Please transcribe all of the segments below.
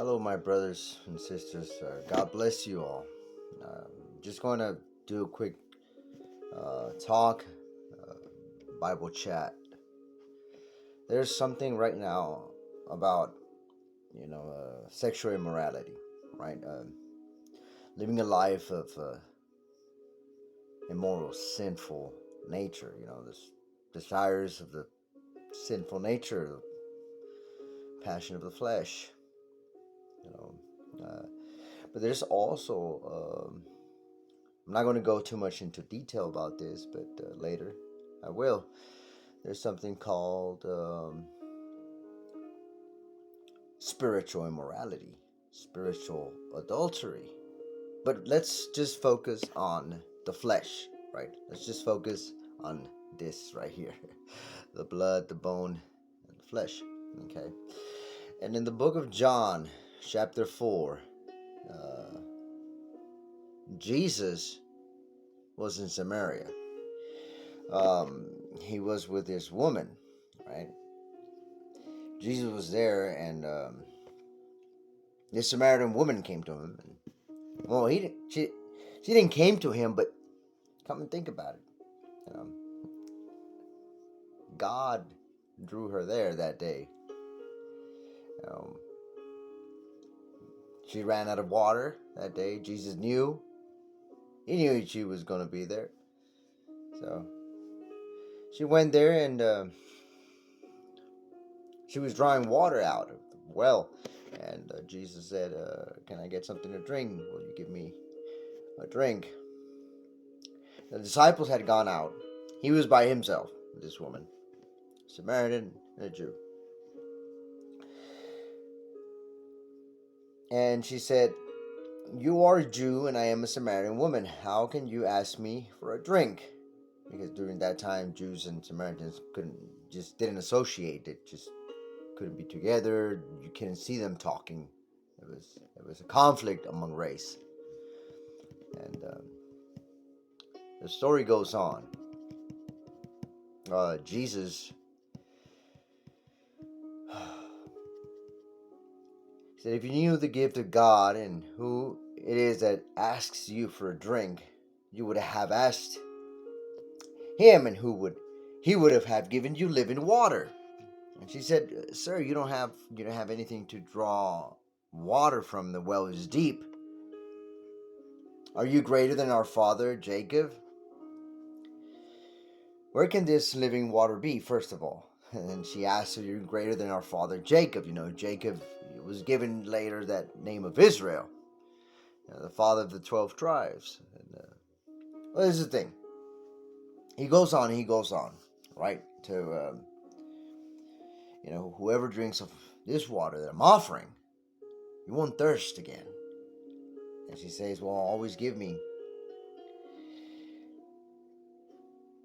Hello, my brothers and sisters. God bless you all. Just going to do a quick talk, uh, Bible chat. There's something right now about sexual immorality, right? Living a life of immoral, sinful nature. This desires of the sinful nature, the passion of the flesh. You know, but there's also I'm not going to go too much into detail about this, but later I will. There's something called spiritual immorality, spiritual adultery. But let's just focus on the flesh, right? Let's just focus on this right here the blood, the bone, and the flesh, okay? And in the book of John, chapter 4, uh, Jesus was in Samaria. He was with this woman, right? Jesus was there, and this Samaritan woman came to him. And, well, she didn't came to him, but come and think about it. You know, God drew her there that day. Um, she ran out of water that day. Jesus knew. He knew she was going to be there. So she went there, and she was drawing water out of the well. And Jesus said, can I get something to drink? Will you give me a drink? The disciples had gone out. He was by himself, this woman, Samaritan and a Jew. And she said, you are a Jew and I am a Samaritan woman. How can you ask me for a drink? Because during that time, Jews and Samaritans didn't associate. It just couldn't be together. You couldn't see them talking. It was a conflict among race. And the story goes on. Jesus said, if you knew the gift of God and who it is that asks you for a drink, you would have asked him, and he would have given you living water. And she said, sir, you don't have anything to draw water from. The well is deep. Are you greater than our father Jacob? Where can this living water be, first of all? And she asked, are you greater than our father Jacob? Jacob was given later that name of Israel, the father of the 12 tribes. And, well, this is the thing. He goes on, right? To, whoever drinks of this water that I'm offering, you won't thirst again. And she says, well, always give me.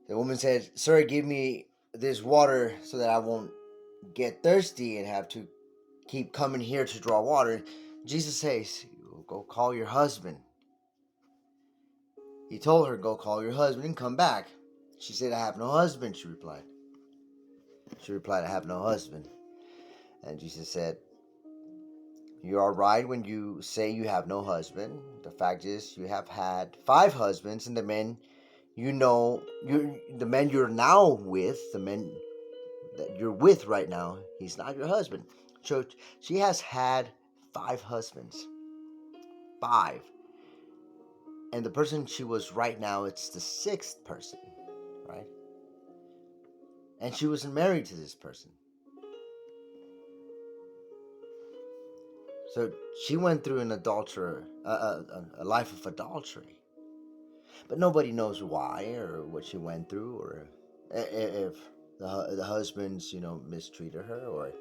The woman said, sir, give me this water so that I won't get thirsty and have to keep coming here to draw water. Jesus says, go call your husband. He told her, go call your husband and come back. She said, I have no husband, she replied. I have no husband. And Jesus said, you are right when you say you have no husband. The fact is, you have had 5 husbands, and the men the men you're now with, the men that you're with right now, he's not your husband. So she has had 5 husbands. 5. And the person she was right now, it's the 6th person, right? And she wasn't married to this person. So she went through an a life of adultery. But nobody knows why or what she went through, or if the husbands, mistreated her, or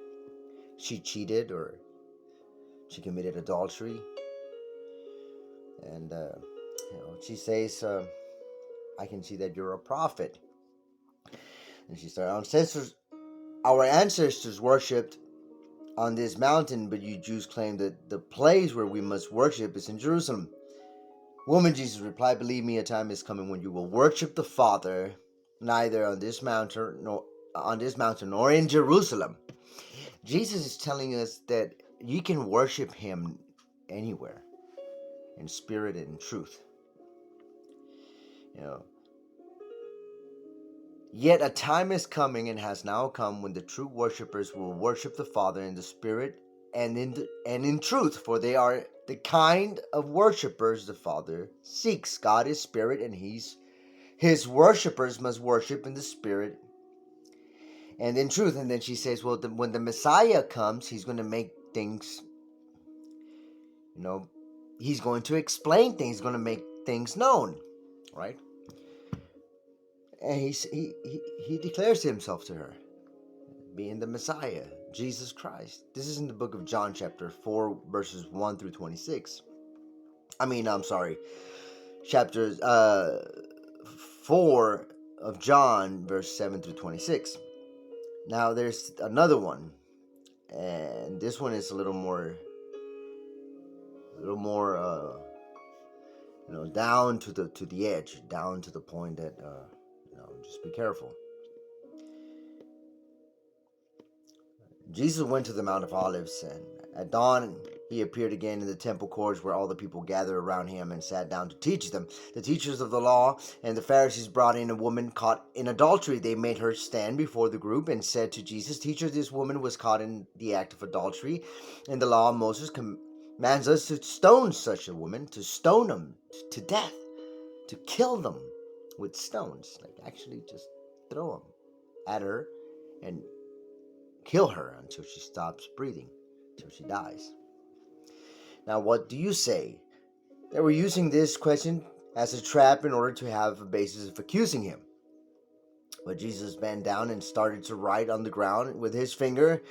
she cheated, or she committed adultery. And she says, I can see that you're a prophet. And she started, our ancestors worshipped on this mountain, but you Jews claim that the place where we must worship is in Jerusalem. Woman, Jesus replied, believe me, a time is coming when you will worship the Father neither on this mountain nor in Jerusalem. Jesus is telling us that you can worship him anywhere, in spirit and in truth. You know, yet a time is coming and has now come when the true worshippers will worship the Father in the spirit and in truth, for they are the kind of worshippers the Father seeks. God is spirit, and his worshippers must worship in the spirit and in truth. And then she says, well, when the Messiah comes, he's going to make things, you know, he's going to explain things, he's going to make things known, right? And he declares himself to her, being the Messiah, Jesus Christ. This is in the book of John, chapter 4, verses 1 through 26. I'm sorry, chapter 4 of John, verse 7 through 26. Now there's another one, and this one is a little more down to the edge, down to the point that just be careful. Jesus went to the Mount of Olives, and at dawn he appeared again in the temple courts where all the people gathered around him and sat down to teach them. The teachers of the law and the Pharisees brought in a woman caught in adultery. They made her stand before the group and said to Jesus, "Teacher, this woman was caught in the act of adultery. In the law of Moses commands us to stone such a woman, to stone them to death, to kill them with stones." Like, actually just throw them at her and kill her until she stops breathing, until she dies. Now, what do you say? They were using this question as a trap in order to have a basis of accusing him. But Jesus bent down and started to write on the ground with his finger.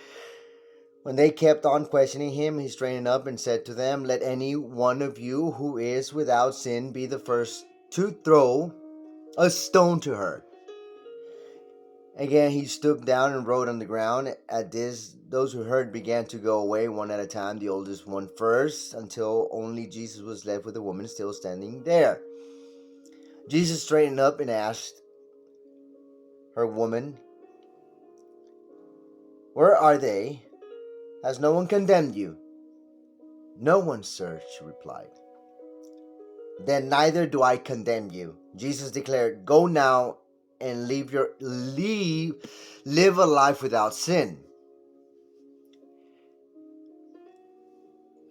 When they kept on questioning him, he straightened up and said to them, "Let any one of you who is without sin be the first to throw a stone to her." Again he stooped down and wrote on the ground. At this, those who heard began to go away one at a time, the oldest one first, until only Jesus was left with the woman still standing there. Jesus straightened up and asked her, "Woman, where are they? Has no one condemned you?" "No one, sir," she replied. "Then neither do I condemn you," Jesus declared. "Go now and live a life without sin."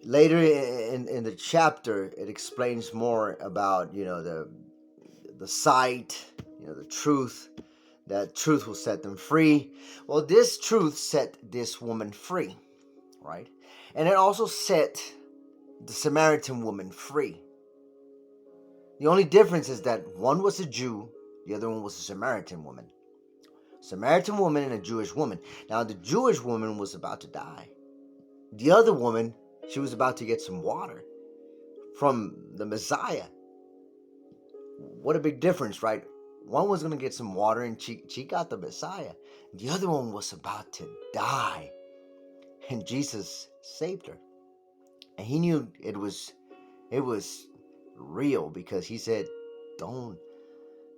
Later in the chapter, it explains more about the sight, the truth. That truth will set them free. Well, this truth set this woman free, right? And it also set the Samaritan woman free. The only difference is that one was a Jew, the other one was a Samaritan woman. Samaritan woman and a Jewish woman. Now, the Jewish woman was about to die. The other woman, she was about to get some water from the Messiah. What a big difference, right? One was going to get some water and she got the Messiah. The other one was about to die. And Jesus saved her. And he knew it was real, because he said, "Don't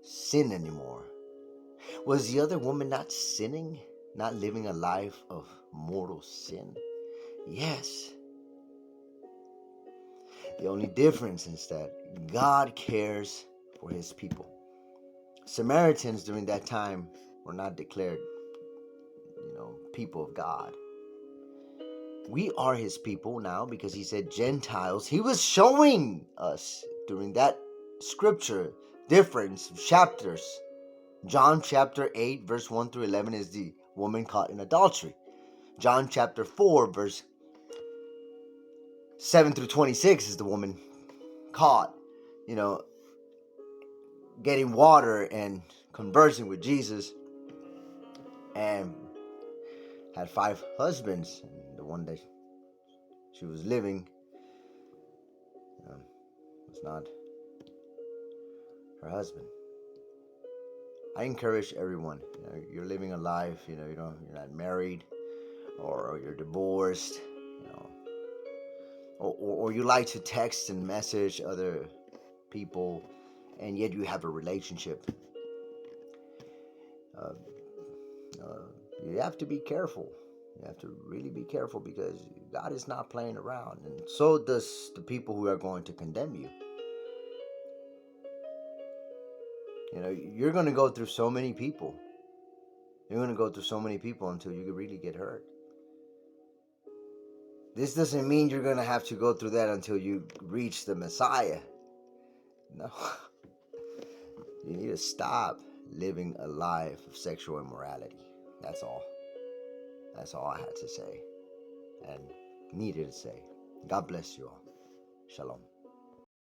sin anymore." Was the other woman not sinning? Not living a life of mortal sin? Yes. The only difference is that God cares for his people. Samaritans during that time were not declared, people of God. We are his people now, because he said Gentiles. He was showing us during that scripture difference of chapters. John chapter 8 verse 1 through 11 is the woman caught in adultery. John chapter 4 verse 7 through 26 is the woman caught, getting water and conversing with Jesus, and had 5 husbands, and the one that she was living was not her husband. I encourage everyone, you're living a life, you're not married, or you're divorced, or you like to text and message other people, and yet you have a relationship. You have to be careful. You have to really be careful because God is not playing around, and so does the people who are going to condemn you. You know, you're going to go through so many people. You're going to go through so many people until you really get hurt. This doesn't mean you're going to have to go through that until you reach the Messiah. No. You need to stop living a life of sexual immorality. That's all. That's all I had to say and needed to say. God bless you all. Shalom.